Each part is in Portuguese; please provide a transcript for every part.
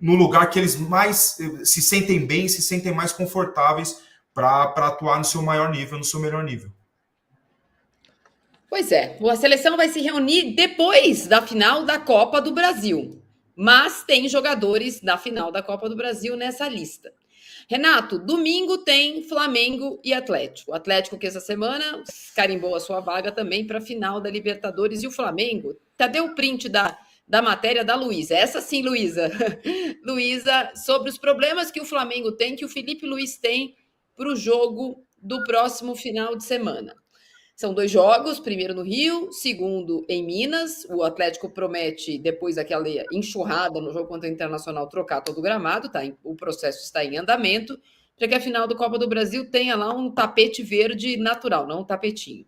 no lugar que eles mais se sentem bem, se sentem mais confortáveis para atuar no seu maior nível, no seu melhor nível. Pois é, a seleção vai se reunir depois da final da Copa do Brasil, mas tem jogadores da final da Copa do Brasil nessa lista. Renato, domingo tem Flamengo e Atlético. O Atlético que essa semana carimbou a sua vaga também para a final da Libertadores, e o Flamengo, cadê o print da matéria da Luísa? Essa sim, Luísa. Luísa, sobre os problemas que o Flamengo tem, que o Felipe Luiz tem para o jogo do próximo final de semana. São 2 jogos, primeiro no Rio, segundo em Minas. O Atlético promete, depois daquela enxurrada no jogo contra o Internacional, trocar todo o gramado, tá? O processo está em andamento, para que a final do Copa do Brasil tenha lá um tapete verde natural, não um tapetinho.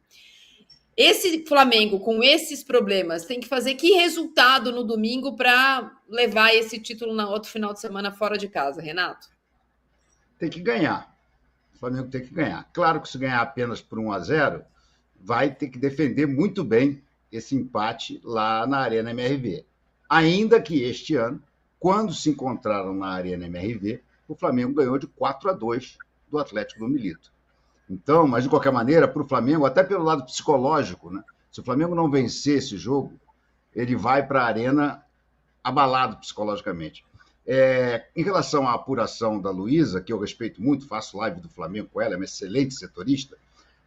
Esse Flamengo, com esses problemas, tem que fazer que resultado no domingo para levar esse título na outro final de semana fora de casa, Renato? Tem que ganhar. O Flamengo tem que ganhar. Claro que se ganhar apenas por 1-0, vai ter que defender muito bem esse empate lá na Arena MRV. Ainda que este ano, quando se encontraram na Arena MRV, o Flamengo ganhou de 4-2 do Atlético do Milito. Então, mas de qualquer maneira, para o Flamengo, até pelo lado psicológico, né? Se o Flamengo não vencer esse jogo, ele vai para a Arena abalado psicologicamente. Em relação à apuração da Luísa, que eu respeito muito, faço live do Flamengo com ela, é uma excelente setorista,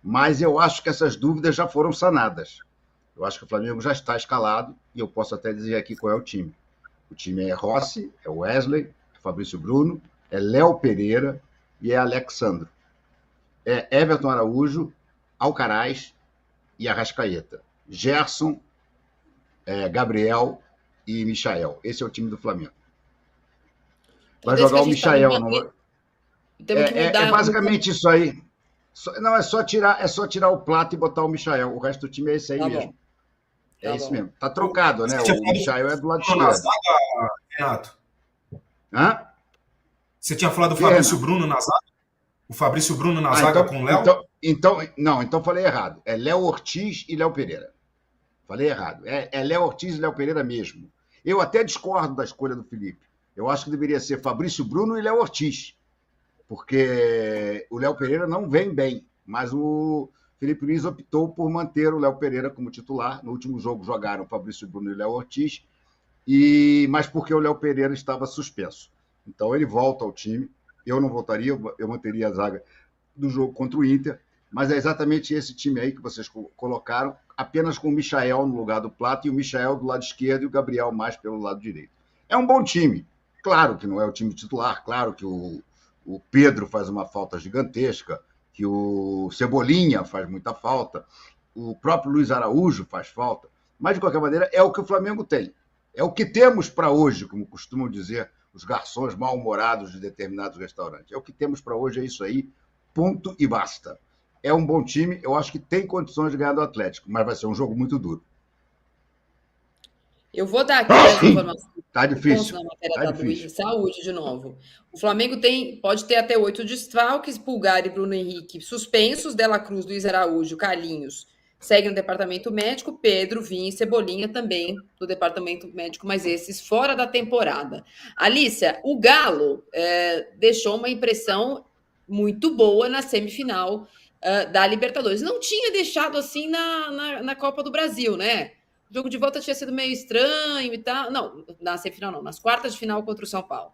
mas eu acho que essas dúvidas já foram sanadas. Eu acho que o Flamengo já está escalado e eu posso até dizer aqui qual é o time. O time é Rossi, é Wesley, é Fabrício Bruno, é Léo Pereira e é Alexandro. É Everton Araújo, Alcaraz e Arrascaeta. Gerson, Gabriel e Michael. Esse é o time do Flamengo. Vai jogar o Michael. É basicamente isso aí. Não, é só tirar o Plata e botar o Michael. O resto do time é esse aí mesmo. É isso mesmo. Tá trocado, né? O Michael é do lado esquerdo. Renato? Hã? Você tinha falado do Fabrício Bruno na zaga? O Fabrício Bruno na zaga com o Léo? Então falei errado. É Léo Ortiz e Léo Pereira. Falei errado. É Léo Ortiz e Léo Pereira mesmo. Eu até discordo da escolha do Felipe. Eu acho que deveria ser Fabrício Bruno e Léo Ortiz. Porque o Léo Pereira não vem bem, mas o Felipe Luiz optou por manter o Léo Pereira como titular. No último jogo jogaram Fabrício Bruno e Léo Ortiz, mas porque o Léo Pereira estava suspenso. Então ele volta ao time. Eu não voltaria, eu manteria a zaga do jogo contra o Inter, mas é exatamente esse time aí que vocês colocaram, apenas com o Michael no lugar do Plata e o Michael do lado esquerdo e o Gabriel mais pelo lado direito. É um bom time. Claro que não é o time titular, claro que o Pedro faz uma falta gigantesca, que o Cebolinha faz muita falta, o próprio Luiz Araújo faz falta, mas, de qualquer maneira, é o que o Flamengo tem. É o que temos para hoje, como costumam dizer os garçons mal-humorados de determinados restaurantes. É o que temos para hoje, é isso aí, ponto e basta. É um bom time, eu acho que tem condições de ganhar do Atlético, mas vai ser um jogo muito duro. Eu vou dar aqui as informações. Tá difícil. Na matéria da Luísa. Saúde de novo. O Flamengo pode ter até 8 desfalques, Pulgar e Bruno Henrique suspensos, Dela Cruz, Luiz Araújo, Carlinhos seguem no departamento médico, Pedro, Vinha e Cebolinha também do departamento médico, mas esses fora da temporada. Alícia, o Galo deixou uma impressão muito boa na semifinal da Libertadores. Não tinha deixado assim na Copa do Brasil, né? O jogo de volta tinha sido meio estranho e tal. Não, na semifinal não, nas quartas de final contra o São Paulo.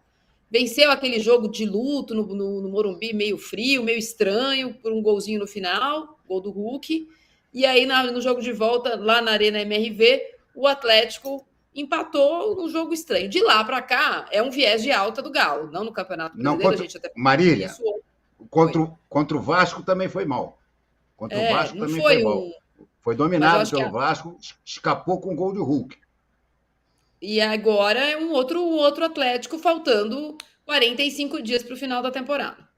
Venceu aquele jogo de luto no Morumbi, meio frio, meio estranho, por um golzinho no final, gol do Hulk. E aí, no jogo de volta, lá na Arena MRV, o Atlético empatou num jogo estranho. De lá para cá, é um viés de alta do Galo, não no Campeonato Brasileiro. Não, a gente até Marília, isso, contra o Vasco também foi mal. Contra o Vasco também foi mal. Foi dominado pelo Vasco, escapou com o gol de Hulk. E agora é um outro Atlético, faltando 45 dias para o final da temporada.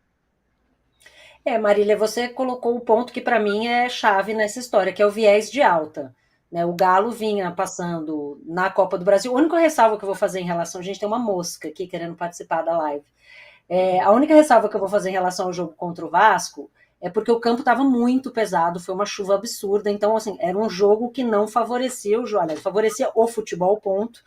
Marília, você colocou o ponto que para mim é chave nessa história, que é o viés de alta. Né? O Galo vinha passando na Copa do Brasil. A única ressalva que eu vou fazer em relação... A gente tem uma mosca aqui querendo participar da live. A única ressalva que eu vou fazer em relação ao jogo contra o Vasco é porque o campo estava muito pesado, foi uma chuva absurda, então assim, era um jogo que não favorecia o jogo, favorecia o futebol, ponto,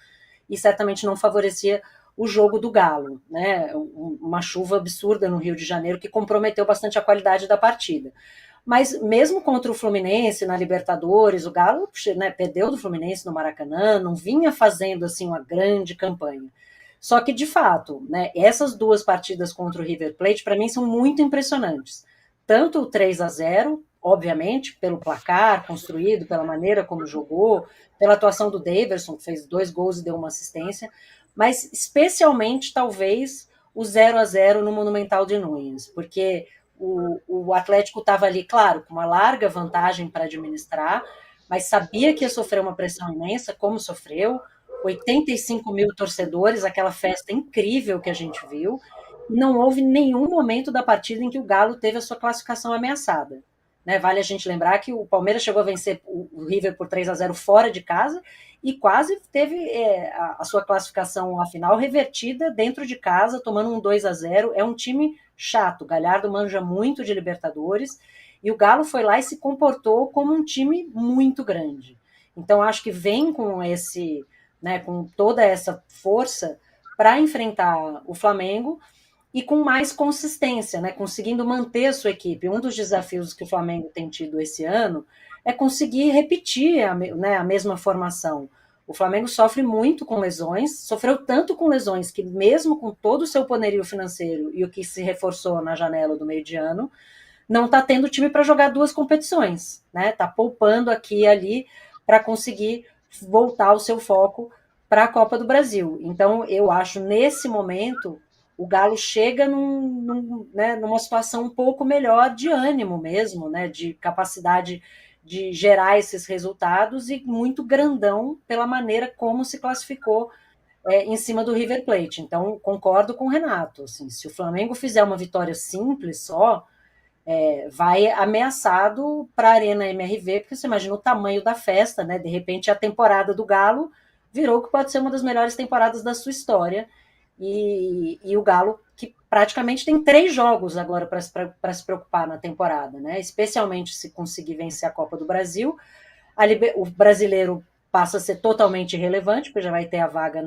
e certamente não favorecia o jogo do Galo, né? Uma chuva absurda no Rio de Janeiro que comprometeu bastante a qualidade da partida. Mas mesmo contra o Fluminense na Libertadores, o Galo, né, perdeu do Fluminense no Maracanã, não vinha fazendo assim uma grande campanha. Só que, de fato, né, essas duas partidas contra o River Plate, para mim, são muito impressionantes. Tanto o 3-0, obviamente, pelo placar construído, pela maneira como jogou, pela atuação do Daverson, que fez 2 gols e deu uma assistência, mas especialmente, talvez, o 0-0 no Monumental de Nunes, porque o Atlético estava ali, claro, com uma larga vantagem para administrar, mas sabia que ia sofrer uma pressão imensa, como sofreu, 85 mil torcedores, aquela festa incrível que a gente viu, e não houve nenhum momento da partida em que o Galo teve a sua classificação ameaçada. Né? Vale a gente lembrar que o Palmeiras chegou a vencer o River por 3-0 fora de casa e quase teve a sua classificação à final revertida dentro de casa, tomando um 2-0. É um time chato, o Galhardo manja muito de Libertadores, e o Galo foi lá e se comportou como um time muito grande. Então, acho que vem com esse, né, com toda essa força para enfrentar o Flamengo e com mais consistência, né, conseguindo manter a sua equipe. Um dos desafios que o Flamengo tem tido esse ano é conseguir repetir a mesma formação. O Flamengo sofre muito com lesões, sofreu tanto com lesões que mesmo com todo o seu poderio financeiro e o que se reforçou na janela do meio de ano, não está tendo time para jogar 2 competições, né? Está poupando aqui e ali para conseguir voltar o seu foco para a Copa do Brasil. Então, eu acho, nesse momento, o Galo chega né, numa situação um pouco melhor de ânimo mesmo, né, de capacidade de gerar esses resultados e muito grandão pela maneira como se classificou em cima do River Plate. Então, concordo com o Renato. Assim, se o Flamengo fizer uma vitória simples só, vai ameaçado para a Arena MRV, porque você imagina o tamanho da festa, né? De repente, a temporada do Galo virou que pode ser uma das melhores temporadas da sua história. E o Galo, que praticamente tem 3 jogos agora para se preocupar na temporada, né? Especialmente se conseguir vencer a Copa do Brasil. O brasileiro passa a ser totalmente irrelevante, porque já vai ter a vaga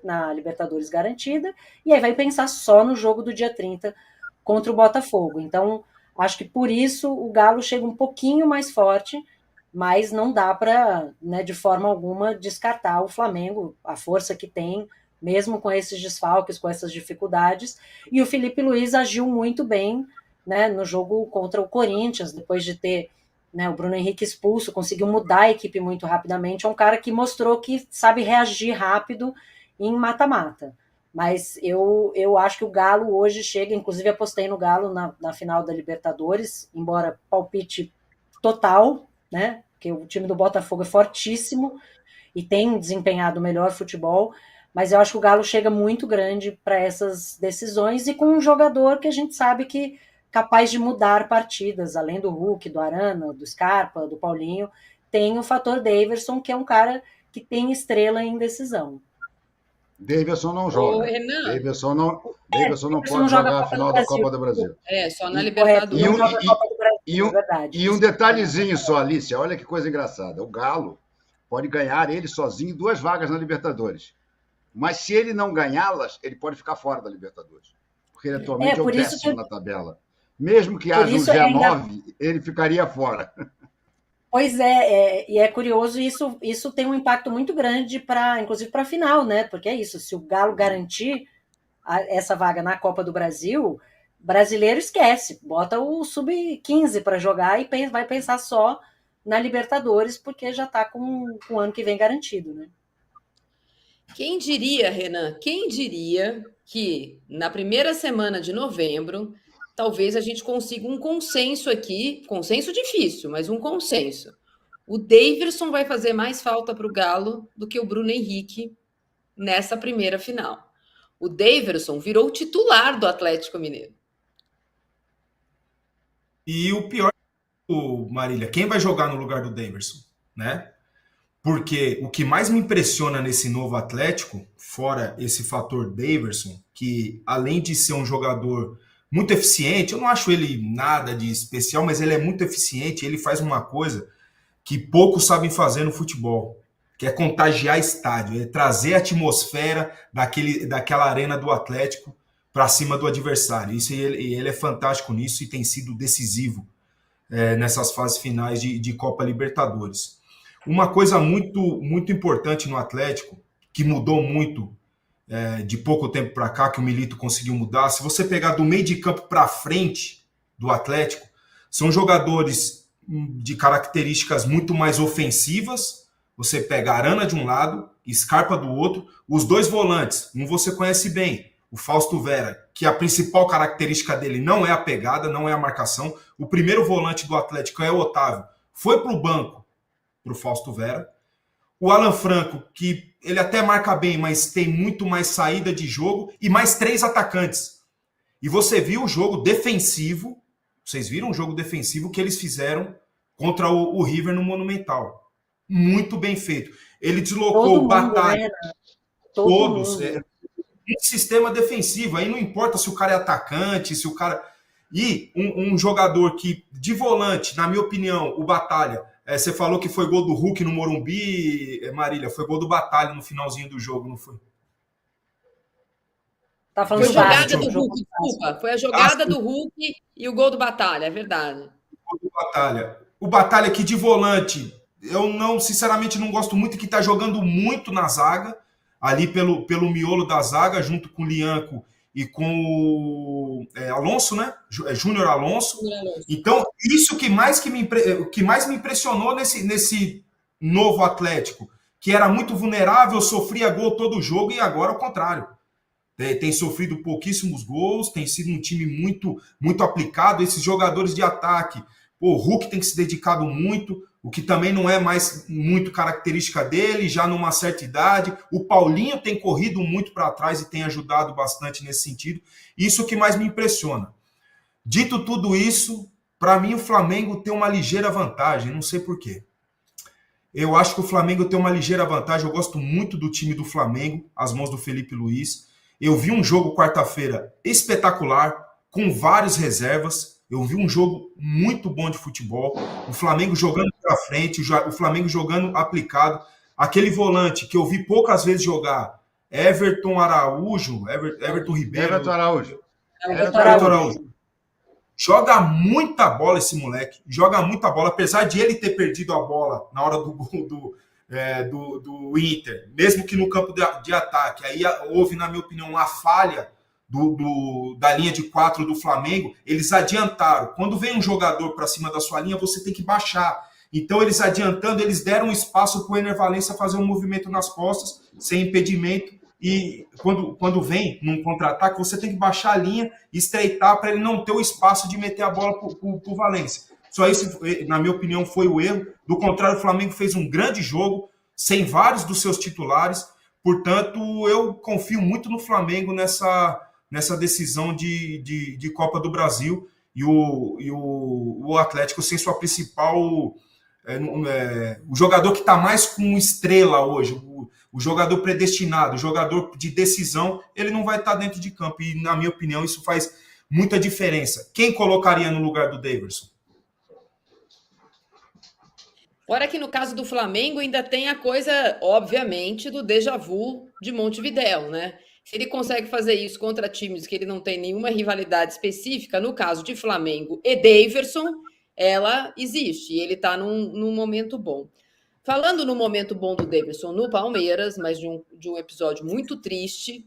na Libertadores garantida, e aí vai pensar só no jogo do dia 30 contra o Botafogo. Então, acho que por isso o Galo chega um pouquinho mais forte, mas não dá para, né, de forma alguma, descartar o Flamengo, a força que tem, mesmo com esses desfalques, com essas dificuldades. E o Felipe Luiz agiu muito bem, né, no jogo contra o Corinthians, depois de ter, né, o Bruno Henrique expulso, conseguiu mudar a equipe muito rapidamente. É um cara que mostrou que sabe reagir rápido em mata-mata. Mas eu acho que o Galo hoje chega, inclusive apostei no Galo na final da Libertadores, embora palpite total, né, porque o time do Botafogo é fortíssimo e tem desempenhado o melhor futebol, mas eu acho que o Galo chega muito grande para essas decisões e com um jogador que a gente sabe que é capaz de mudar partidas, além do Hulk, do Arana, do Scarpa, do Paulinho, tem o fator Daverson, que é um cara que tem estrela em decisão. Daverson não joga. Daverson não pode jogar a final da Copa do Brasil. Só na Libertadores. E um detalhezinho só, Alicia, olha que coisa engraçada. O Galo pode ganhar ele sozinho 2 vagas na Libertadores. Mas se ele não ganhá-las, ele pode ficar fora da Libertadores. Porque ele atualmente é o 10º na tabela. Mesmo que haja um G9, ele ficaria fora. Pois e é curioso, isso tem um impacto muito grande, inclusive para a final, né? Porque é isso, se o Galo garantir essa vaga na Copa do Brasil, brasileiro esquece, bota o Sub-15 para jogar e vai pensar só na Libertadores, porque já está com o ano que vem garantido, né? Quem diria, Renan, que na primeira semana de novembro, talvez a gente consiga um consenso aqui, consenso difícil, mas um consenso. O Daverson vai fazer mais falta para o Galo do que o Bruno Henrique nessa primeira final. O Daverson virou titular do Atlético Mineiro. E o pior, Marília, quem vai jogar no lugar do Daverson, né? Porque o que mais me impressiona nesse novo Atlético, fora esse fator Daverson, que além de ser um jogador muito eficiente, eu não acho ele nada de especial, mas ele é muito eficiente, ele faz uma coisa que poucos sabem fazer no futebol. que é contagiar estádio, é trazer a atmosfera daquela arena do Atlético para cima do adversário. Isso, ele é fantástico nisso e tem sido decisivo nessas fases finais de Copa Libertadores. Uma coisa muito, muito importante no Atlético, que mudou muito de pouco tempo para cá, que o Milito conseguiu mudar, se você pegar do meio de campo para frente do Atlético, são jogadores de características muito mais ofensivas. Você pega Arana de um lado, Scarpa do outro, os dois volantes, um você conhece bem, o Fausto Vera, que a principal característica dele não é a pegada, não é a marcação. O primeiro volante do Atlético é o Otávio, foi para o banco, para o Fausto Vera. O Alan Franco, que ele até marca bem, mas tem muito mais saída de jogo, e mais 3 atacantes. E você viu o jogo defensivo, vocês viram o jogo defensivo que eles fizeram contra o River no Monumental. Muito bem feito. Ele deslocou o Batalha. Né? Todos. Sistema defensivo. Aí não importa se o cara é atacante, se o cara... E um jogador que, de volante, na minha opinião, o Batalha... você falou que foi gol do Hulk no Morumbi, Marília. Foi gol do Batalha no finalzinho do jogo, não foi? Tá falando foi jogada do Hulk, desculpa. Foi a jogada do Hulk e o gol do Batalha, é verdade. O gol do Batalha. O Batalha que de volante, eu não, sinceramente, não gosto muito, que tá jogando muito na zaga, ali pelo miolo da zaga, junto com o Lianco e com o Alonso, né? Júnior Alonso. Então, isso que mais me impressionou nesse novo Atlético, que era muito vulnerável, sofria gol todo jogo, e agora ao contrário. Tem sofrido pouquíssimos gols, tem sido um time muito, muito aplicado. Esses jogadores de ataque, o Hulk tem se dedicado muito, o que também não é mais muito característica dele, já numa certa idade. O Paulinho tem corrido muito para trás e tem ajudado bastante nesse sentido. Isso que mais me impressiona. Dito tudo isso, para mim o Flamengo tem uma ligeira vantagem, não sei por quê. Eu acho que o Flamengo tem uma ligeira vantagem, eu gosto muito do time do Flamengo, às mãos do Felipe Luiz. Eu vi um jogo quarta-feira espetacular, com várias reservas. Eu vi um jogo muito bom de futebol. O Flamengo jogando para frente, o Flamengo jogando aplicado. Aquele volante que eu vi poucas vezes jogar, Everton Araújo, Everton Ribeiro. Everton Araújo. Joga muita bola esse moleque, joga muita bola, apesar de ele ter perdido a bola na hora do gol do Inter, mesmo que no campo de ataque. Aí houve, na minha opinião, uma falha da linha de 4 do Flamengo. Eles adiantaram. Quando vem um jogador para cima da sua linha, você tem que baixar. Então, eles adiantando, eles deram espaço para o Ener Valencia fazer um movimento nas costas, sem impedimento. E quando vem num contra-ataque, você tem que baixar a linha e estreitar para ele não ter o espaço de meter a bola para o Valencia. Só isso, na minha opinião, foi o erro. Do contrário, o Flamengo fez um grande jogo, sem vários dos seus titulares. Portanto, eu confio muito no Flamengo nessa decisão de Copa do Brasil. E o Atlético sem sua principal... o jogador que está mais com estrela hoje, o jogador predestinado, o jogador de decisão, ele não vai estar dentro de campo. E, na minha opinião, isso faz muita diferença. Quem colocaria no lugar do Daverson? Fora que no caso do Flamengo ainda tem a coisa, obviamente, do déjà vu de Montevidéu, né? Se ele consegue fazer isso contra times que ele não tem nenhuma rivalidade específica, no caso de Flamengo e Daverson, ela existe e ele está num momento bom. Falando no momento bom do Daverson no Palmeiras, mas de um episódio muito triste,